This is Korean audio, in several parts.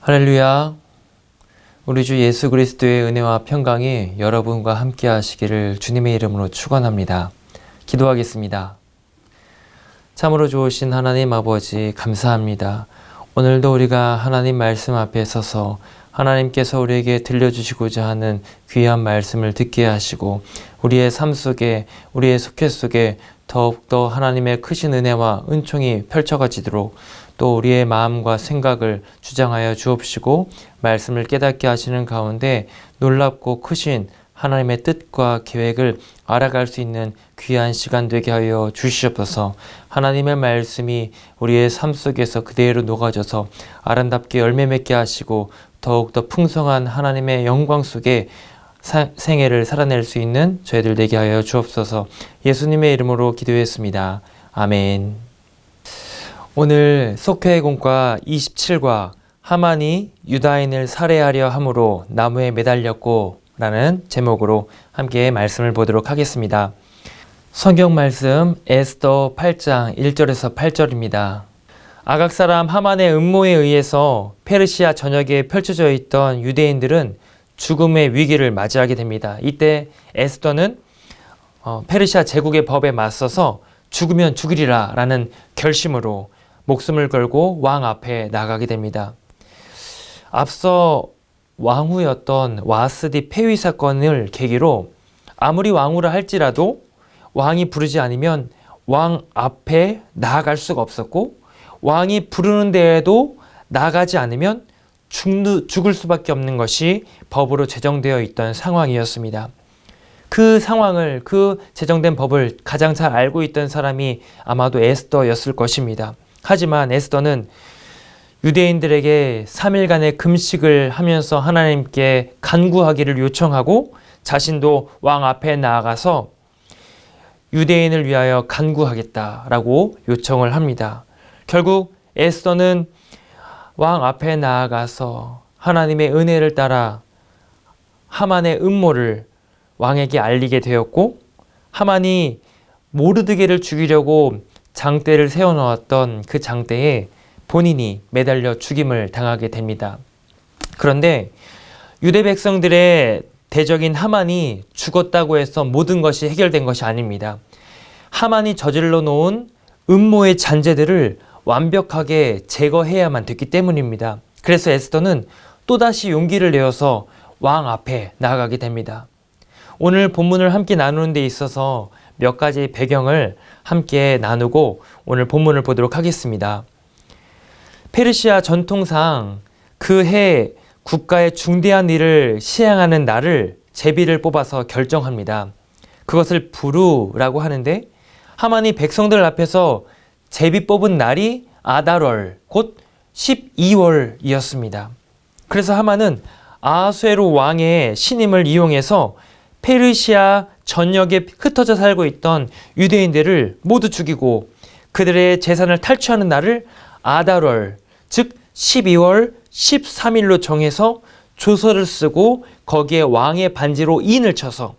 할렐루야. 우리 주 예수 그리스도의 은혜와 평강이 여러분과 함께 하시기를 주님의 이름으로 축원합니다. 기도하겠습니다. 참으로 좋으신 하나님 아버지 감사합니다. 오늘도 우리가 하나님 말씀 앞에 서서 하나님께서 우리에게 들려주시고자 하는 귀한 말씀을 듣게 하시고 우리의 삶 속에 우리의 속회 속에 더욱더 하나님의 크신 은혜와 은총이 펼쳐가지도록 또 우리의 마음과 생각을 주장하여 주옵시고 말씀을 깨닫게 하시는 가운데 놀랍고 크신 하나님의 뜻과 계획을 알아갈 수 있는 귀한 시간 되게 하여 주시옵소서. 하나님의 말씀이 우리의 삶 속에서 그대로 녹아져서 아름답게 열매 맺게 하시고 더욱더 풍성한 하나님의 영광 속에 생애를 살아낼 수 있는 저희들 되게 하여 주옵소서. 예수님의 이름으로 기도했습니다. 아멘. 오늘 속회의 공과 27과 하만이 유다인을 살해하려 함으로 나무에 매달렸고 라는 제목으로 함께 말씀을 보도록 하겠습니다. 성경 말씀 에스더 8장 1절에서 8절입니다. 아각 사람 하만의 음모에 의해서 페르시아 전역에 펼쳐져 있던 유대인들은 죽음의 위기를 맞이하게 됩니다. 이때 에스더는 페르시아 제국의 법에 맞서서 죽으면 죽으리라 라는 결심으로 목숨을 걸고 왕 앞에 나가게 됩니다. 앞서 왕후였던 와스디 폐위 사건을 계기로 아무리 왕후라 할지라도 왕이 부르지 않으면 왕 앞에 나아갈 수가 없었고 왕이 부르는 데에도 나가지 않으면 죽을 수밖에 없는 것이 법으로 제정되어 있던 상황이었습니다. 그 상황을, 그 제정된 법을 가장 잘 알고 있던 사람이 아마도 에스더였을 것입니다. 하지만 에스더는 유대인들에게 3일간의 금식을 하면서 하나님께 간구하기를 요청하고 자신도 왕 앞에 나아가서 유대인을 위하여 간구하겠다라고 요청을 합니다. 결국 에스더는 왕 앞에 나아가서 하나님의 은혜를 따라 하만의 음모를 왕에게 알리게 되었고 하만이 모르드게를 죽이려고 장대를 세워놓았던 그 장대에 본인이 매달려 죽임을 당하게 됩니다. 그런데 유대 백성들의 대적인 하만이 죽었다고 해서 모든 것이 해결된 것이 아닙니다. 하만이 저질러 놓은 음모의 잔재들을 완벽하게 제거해야만 됐기 때문입니다. 그래서 에스더는 또다시 용기를 내어서 왕 앞에 나아가게 됩니다. 오늘 본문을 함께 나누는 데 있어서 몇 가지 배경을 함께 나누고 오늘 본문을 보도록 하겠습니다. 페르시아 전통상 그 해 국가의 중대한 일을 시행하는 날을 제비를 뽑아서 결정합니다. 그것을 부루라고 하는데 하만이 백성들 앞에서 제비 뽑은 날이 아달월, 곧 12월이었습니다. 그래서 하만은 아하수에로 왕의 신임을 이용해서 페르시아 전역에 흩어져 살고 있던 유대인들을 모두 죽이고 그들의 재산을 탈취하는 날을 아달월, 즉 12월 13일로 정해서 조서를 쓰고 거기에 왕의 반지로 인을 쳐서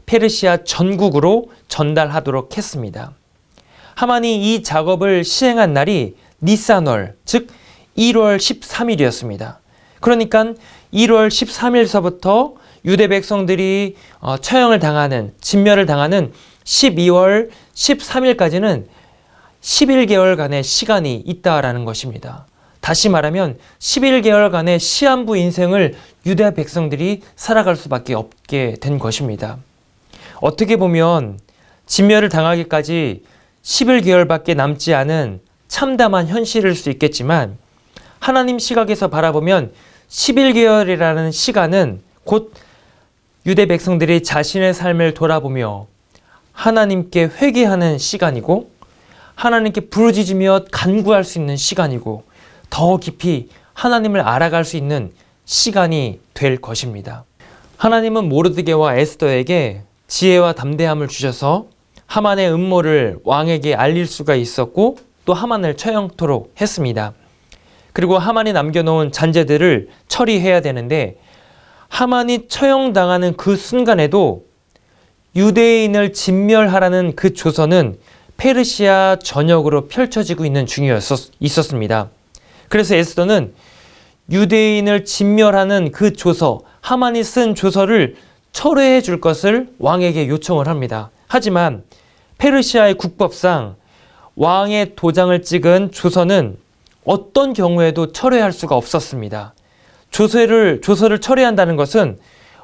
페르시아 전국으로 전달하도록 했습니다. 하만이 이 작업을 시행한 날이 니산월, 즉 1월 13일이었습니다. 그러니까 1월 13일서부터 유대 백성들이 처형을 당하는, 진멸을 당하는 12월 13일까지는 11개월간의 시간이 있다라는 것입니다. 다시 말하면 11개월간의 시한부 인생을 유대 백성들이 살아갈 수밖에 없게 된 것입니다. 어떻게 보면 진멸을 당하기까지 11개월밖에 남지 않은 참담한 현실일 수 있겠지만 하나님 시각에서 바라보면 11개월이라는 시간은 곧 유대 백성들이 자신의 삶을 돌아보며 하나님께 회개하는 시간이고 하나님께 부르짖으며 간구할 수 있는 시간이고 더 깊이 하나님을 알아갈 수 있는 시간이 될 것입니다. 하나님은 모르드게와 에스더에게 지혜와 담대함을 주셔서 하만의 음모를 왕에게 알릴 수가 있었고 또 하만을 처형토록 했습니다. 그리고 하만이 남겨놓은 잔재들을 처리해야 되는데 하만이 처형당하는 그 순간에도 유대인을 진멸하라는 그 조서는 페르시아 전역으로 펼쳐지고 있는 중이었습니다. 그래서 에스더는 유대인을 진멸하는 그 조서, 하만이 쓴 조서를 철회해 줄 것을 왕에게 요청을 합니다. 하지만 페르시아의 국법상 왕의 도장을 찍은 조서는 어떤 경우에도 철회할 수가 없었습니다. 조서를 철회한다는 것은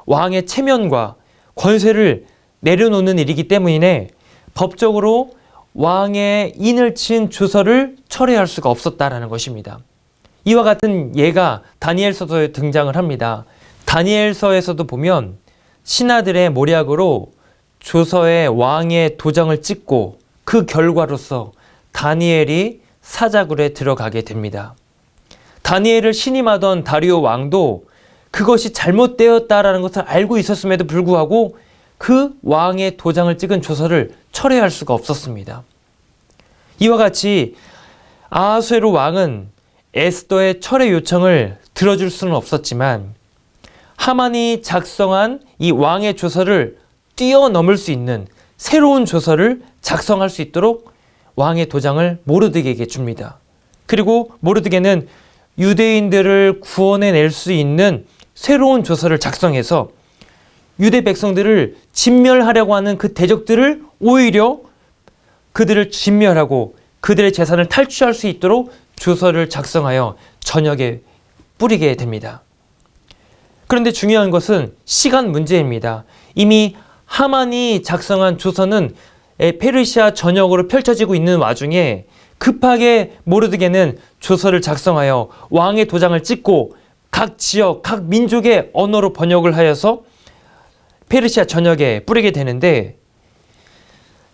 왕의 체면과 권세를 내려놓는 일이기 때문에 법적으로 왕의 인을 친 조서를 철회할 수가 없었다라는 것입니다. 이와 같은 예가 다니엘서에 등장을 합니다. 다니엘서에서도 보면 신하들의 모략으로 조서에 왕의 도장을 찍고 그 결과로서 다니엘이 사자굴에 들어가게 됩니다. 다니엘을 신임하던 다리오 왕도 그것이 잘못되었다라는 것을 알고 있었음에도 불구하고 그 왕의 도장을 찍은 조서를 철회할 수가 없었습니다. 이와 같이 아하수에로 왕은 에스더의 철회 요청을 들어줄 수는 없었지만 하만이 작성한 이 왕의 조서를 뛰어넘을 수 있는 새로운 조서를 작성할 수 있도록 왕의 도장을 모르드게에게 줍니다. 그리고 모르드게는 유대인들을 구원해낼 수 있는 새로운 조서를 작성해서 유대 백성들을 진멸하려고 하는 그 대적들을 오히려 그들을 진멸하고 그들의 재산을 탈취할 수 있도록 조서를 작성하여 전역에 뿌리게 됩니다. 그런데 중요한 것은 시간 문제입니다. 이미 하만이 작성한 조서는 페르시아 전역으로 펼쳐지고 있는 와중에 급하게 모르드게는 조서를 작성하여 왕의 도장을 찍고 각 지역, 각 민족의 언어로 번역을 하여서 페르시아 전역에 뿌리게 되는데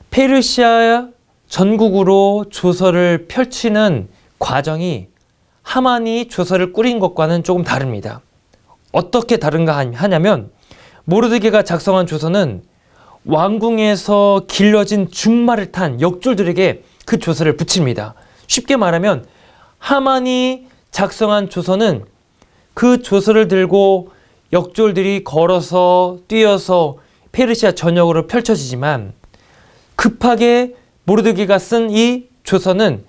페르시아 전국으로 조서를 펼치는 과정이 하만이 조서를 꾸린 것과는 조금 다릅니다. 어떻게 다른가 하냐면 모르드게가 작성한 조서는 왕궁에서 길러진 준말을 탄 역졸들에게 그 조서를 붙입니다. 쉽게 말하면 하만이 작성한 조서는 그 조서를 들고 역졸들이 걸어서 뛰어서 페르시아 전역으로 펼쳐지지만 급하게 모르드게가 쓴 이 조서는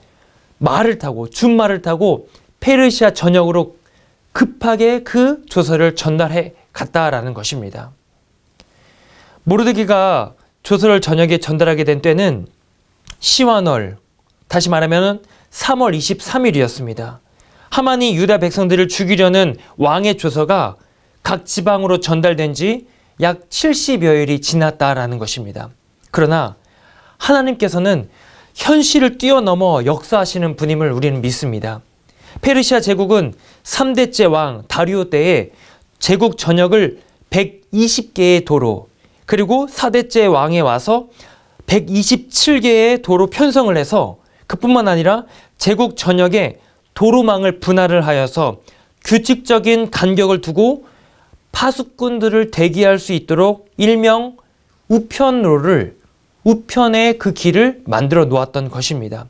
말을 타고 준말을 타고 페르시아 전역으로 급하게 그 조서를 전달해 갔다라는 것입니다. 모르드게가 조서를 전역에 전달하게 된 때는 시완월, 다시 말하면 3월 23일이었습니다. 하만이 유다 백성들을 죽이려는 왕의 조서가 각 지방으로 전달된 지 약 70여일이 지났다라는 것입니다. 그러나 하나님께서는 현실을 뛰어넘어 역사하시는 분임을 우리는 믿습니다. 페르시아 제국은 3대째 왕 다리오 때에 제국 전역을 120개의 도로 그리고 4대째 왕에 와서 127개의 도로 편성을 해서 그뿐만 아니라 제국 전역에 도로망을 분할을 하여서 규칙적인 간격을 두고 파수꾼들을 대기할 수 있도록 일명 우편로를 우편의 그 길을 만들어 놓았던 것입니다.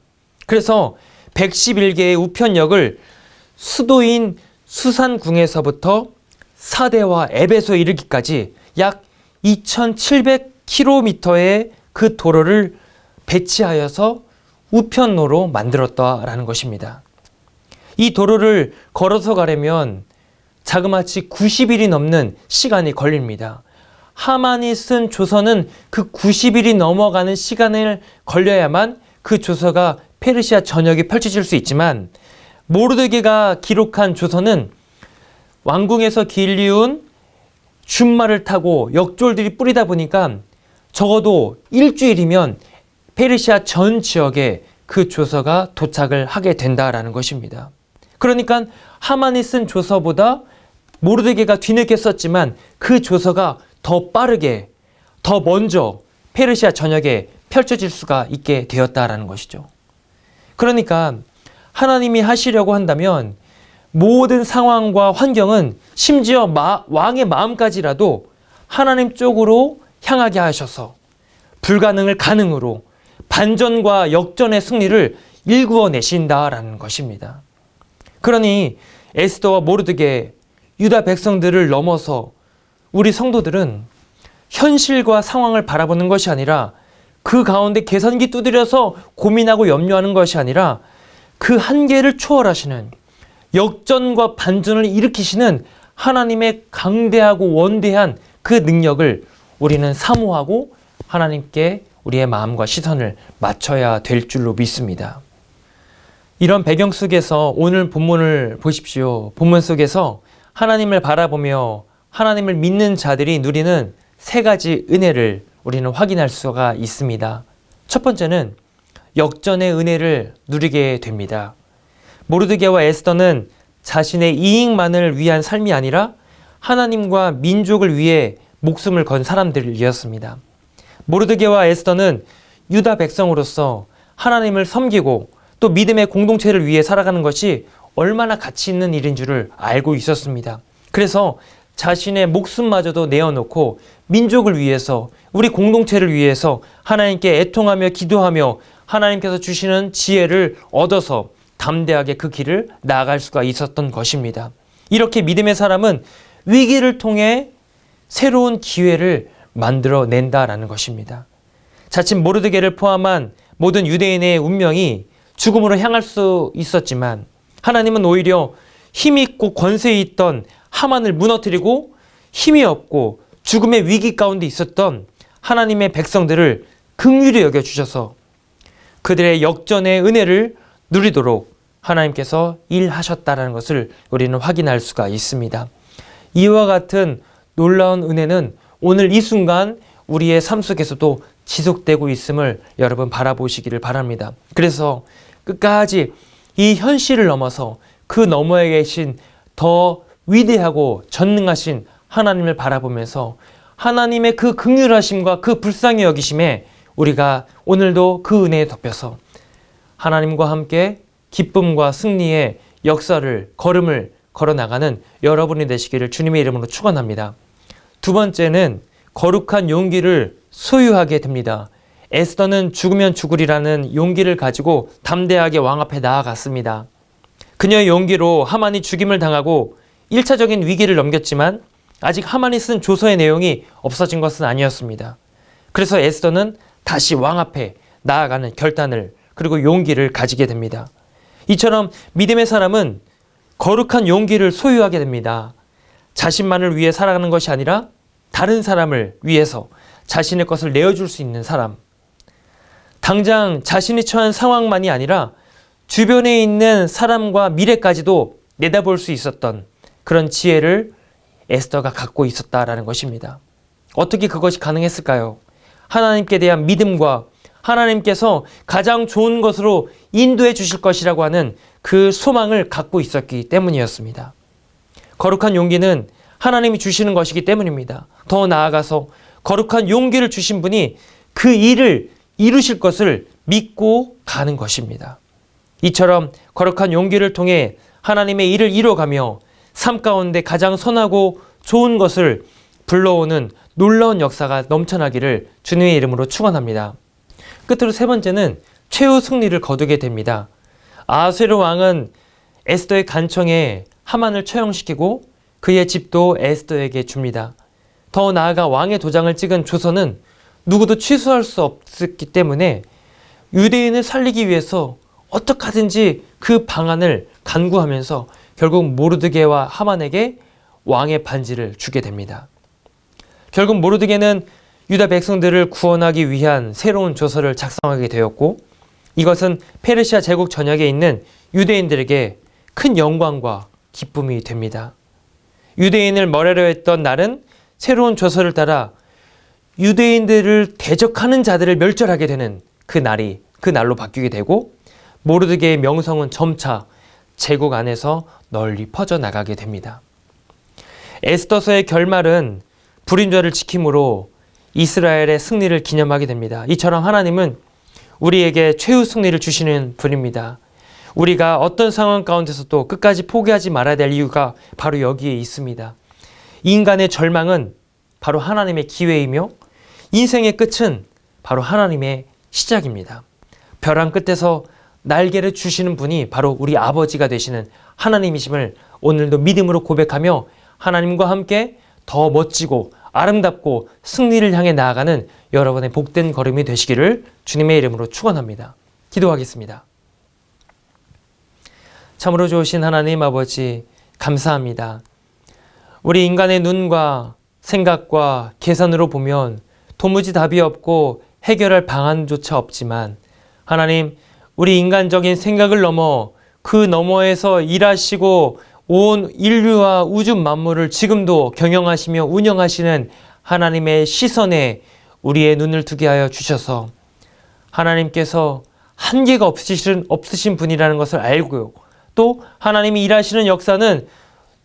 그래서 111개의 우편역을 수도인 수산궁에서부터 사대와 에베소에 이르기까지 약 2700km의 그 도로를 배치하여서 우편로로 만들었다라는 것입니다. 이 도로를 걸어서 가려면 자그마치 90일이 넘는 시간이 걸립니다. 하만이 쓴 조서는 그 90일이 넘어가는 시간을 걸려야만 그 조서가 페르시아 전역에 펼쳐질 수 있지만 모르드게가 기록한 조서는 왕궁에서 길리운 준말을 타고 역졸들이 뿌리다 보니까 적어도 일주일이면 페르시아 전 지역에 그 조서가 도착을 하게 된다라는 것입니다. 그러니까 하만이 쓴 조서보다 모르드게가 뒤늦게 썼지만 그 조서가 더 빠르게, 더 먼저 페르시아 전역에 펼쳐질 수가 있게 되었다라는 것이죠. 그러니까 하나님이 하시려고 한다면 모든 상황과 환경은 심지어 왕의 마음까지라도 하나님 쪽으로 향하게 하셔서 불가능을 가능으로 반전과 역전의 승리를 일구어내신다라는 것입니다. 그러니 에스더와 모르드게, 유다 백성들을 넘어서 우리 성도들은 현실과 상황을 바라보는 것이 아니라 그 가운데 계산기 두드려서 고민하고 염려하는 것이 아니라 그 한계를 초월하시는 역전과 반전을 일으키시는 하나님의 강대하고 원대한 그 능력을 우리는 사모하고 하나님께 우리의 마음과 시선을 맞춰야 될 줄로 믿습니다. 이런 배경 속에서 오늘 본문을 보십시오. 본문 속에서 하나님을 바라보며 하나님을 믿는 자들이 누리는 세 가지 은혜를 우리는 확인할 수가 있습니다. 첫 번째는 역전의 은혜를 누리게 됩니다. 모르드게와 에스더는 자신의 이익만을 위한 삶이 아니라 하나님과 민족을 위해 목숨을 건 사람들이었습니다. 모르드게와 에스더는 유다 백성으로서 하나님을 섬기고 또 믿음의 공동체를 위해 살아가는 것이 얼마나 가치 있는 일인 줄을 알고 있었습니다. 그래서 자신의 목숨마저도 내어놓고 민족을 위해서, 우리 공동체를 위해서 하나님께 애통하며 기도하며 하나님께서 주시는 지혜를 얻어서 담대하게 그 길을 나아갈 수가 있었던 것입니다. 이렇게 믿음의 사람은 위기를 통해 새로운 기회를 만들어낸다라는 것입니다. 자칫 모르드게를 포함한 모든 유대인의 운명이 죽음으로 향할 수 있었지만 하나님은 오히려 힘있고 권세 있던 하만을 무너뜨리고 힘이 없고 죽음의 위기 가운데 있었던 하나님의 백성들을 긍휼히 여겨주셔서 그들의 역전의 은혜를 누리도록 하나님께서 일하셨다는 것을 우리는 확인할 수가 있습니다. 이와 같은 놀라운 은혜는 오늘 이 순간 우리의 삶 속에서도 지속되고 있음을 여러분 바라보시기를 바랍니다. 그래서 끝까지 이 현실을 넘어서 그 너머에 계신 더 위대하고 전능하신 하나님을 바라보면서 하나님의 그 긍휼하심과 그 불쌍히 여기심에 우리가 오늘도 그 은혜에 덮여서 하나님과 함께 기쁨과 승리의 역사를, 걸음을 걸어나가는 여러분이 되시기를 주님의 이름으로 축원합니다. 두 번째는 거룩한 용기를 소유하게 됩니다. 에스더는 죽으면 죽으리라는 용기를 가지고 담대하게 왕 앞에 나아갔습니다. 그녀의 용기로 하만이 죽임을 당하고 1차적인 위기를 넘겼지만 아직 하만이 쓴 조서의 내용이 없어진 것은 아니었습니다. 그래서 에스더는 다시 왕 앞에 나아가는 결단을 그리고 용기를 가지게 됩니다. 이처럼 믿음의 사람은 거룩한 용기를 소유하게 됩니다. 자신만을 위해 살아가는 것이 아니라 다른 사람을 위해서 자신의 것을 내어줄 수 있는 사람. 당장 자신이 처한 상황만이 아니라 주변에 있는 사람과 미래까지도 내다볼 수 있었던 그런 지혜를 에스더가 갖고 있었다라는 것입니다. 어떻게 그것이 가능했을까요? 하나님께 대한 믿음과 하나님께서 가장 좋은 것으로 인도해 주실 것이라고 하는 그 소망을 갖고 있었기 때문이었습니다. 거룩한 용기는 하나님이 주시는 것이기 때문입니다. 더 나아가서 거룩한 용기를 주신 분이 그 일을 이루실 것을 믿고 가는 것입니다. 이처럼 거룩한 용기를 통해 하나님의 일을 이루어가며 삶 가운데 가장 선하고 좋은 것을 불러오는 놀라운 역사가 넘쳐나기를 주님의 이름으로 축원합니다. 끝으로 세 번째는 최후 승리를 거두게 됩니다. 아하수에로 왕은 에스더의 간청에 하만을 처형시키고 그의 집도 에스더에게 줍니다. 더 나아가 왕의 도장을 찍은 조서는 누구도 취소할 수 없었기 때문에 유대인을 살리기 위해서 어떻게 하든지 그 방안을 간구하면서 결국 모르드게와 하만에게 왕의 반지를 주게 됩니다. 결국 모르드게는 유다 백성들을 구원하기 위한 새로운 조서를 작성하게 되었고 이것은 페르시아 제국 전역에 있는 유대인들에게 큰 영광과 기쁨이 됩니다. 유대인을 멀으려 했던 날은 새로운 조서를 따라 유대인들을 대적하는 자들을 멸절하게 되는 그 날로 바뀌게 되고 모르드게의 명성은 점차 제국 안에서 널리 퍼져나가게 됩니다. 에스더서의 결말은 불임자를 지킴으로 이스라엘의 승리를 기념하게 됩니다. 이처럼 하나님은 우리에게 최후 승리를 주시는 분입니다. 우리가 어떤 상황 가운데서도 끝까지 포기하지 말아야 될 이유가 바로 여기에 있습니다. 인간의 절망은 바로 하나님의 기회이며 인생의 끝은 바로 하나님의 시작입니다. 벼랑 끝에서 날개를 주시는 분이 바로 우리 아버지가 되시는 하나님이심을 오늘도 믿음으로 고백하며 하나님과 함께 더 멋지고 아름답고 승리를 향해 나아가는 여러분의 복된 걸음이 되시기를 주님의 이름으로 축원합니다. 기도하겠습니다. 참으로 좋으신 하나님 아버지 감사합니다. 우리 인간의 눈과 생각과 계산으로 보면 도무지 답이 없고 해결할 방안조차 없지만 하나님, 우리 인간적인 생각을 넘어 그 너머에서 일하시고 온 인류와 우주 만물을 지금도 경영하시며 운영하시는 하나님의 시선에 우리의 눈을 두게 하여 주셔서 하나님께서 한계가 없으신 분이라는 것을 알고요. 또 하나님이 일하시는 역사는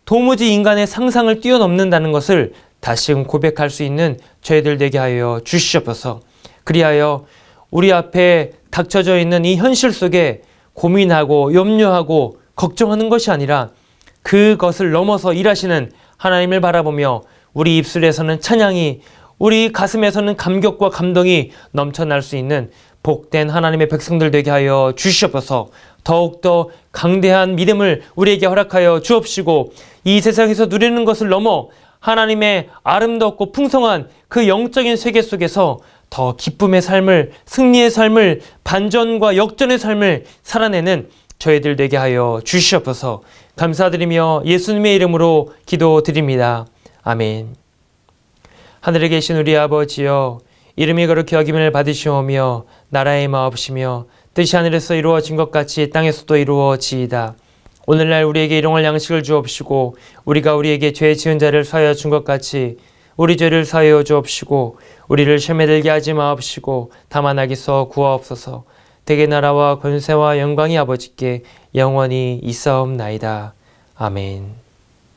도무지 인간의 상상을 뛰어넘는다는 것을 다시금 고백할 수 있는 저희들 되게 하여 주시옵소서. 그리하여 우리 앞에 닥쳐져 있는 이 현실 속에 고민하고 염려하고 걱정하는 것이 아니라 그것을 넘어서 일하시는 하나님을 바라보며 우리 입술에서는 찬양이, 우리 가슴에서는 감격과 감동이 넘쳐날 수 있는 복된 하나님의 백성들 되게 하여 주시옵소서. 더욱더 강대한 믿음을 우리에게 허락하여 주옵시고 이 세상에서 누리는 것을 넘어 하나님의 아름답고 풍성한 그 영적인 세계 속에서 더 기쁨의 삶을, 승리의 삶을, 반전과 역전의 삶을 살아내는 저희들 되게 하여 주시옵소서. 감사드리며 예수님의 이름으로 기도드립니다. 아멘. 하늘에 계신 우리 아버지여, 이름이 거룩히 여김을 받으시오며 나라의 마옵시며 뜻이 하늘에서 이루어진 것 같이 땅에서도 이루어지이다. 오늘날 우리에게 일용할 양식을 주옵시고 우리가 우리에게 죄 지은 자를 사하여 준 것 같이 우리 죄를 사하여 주옵시고 우리를 시험에 들게 하지 마옵시고 다만 악에서 구하옵소서. 대개 나라와 권세와 영광이 아버지께 영원히 있사옵나이다. 아멘.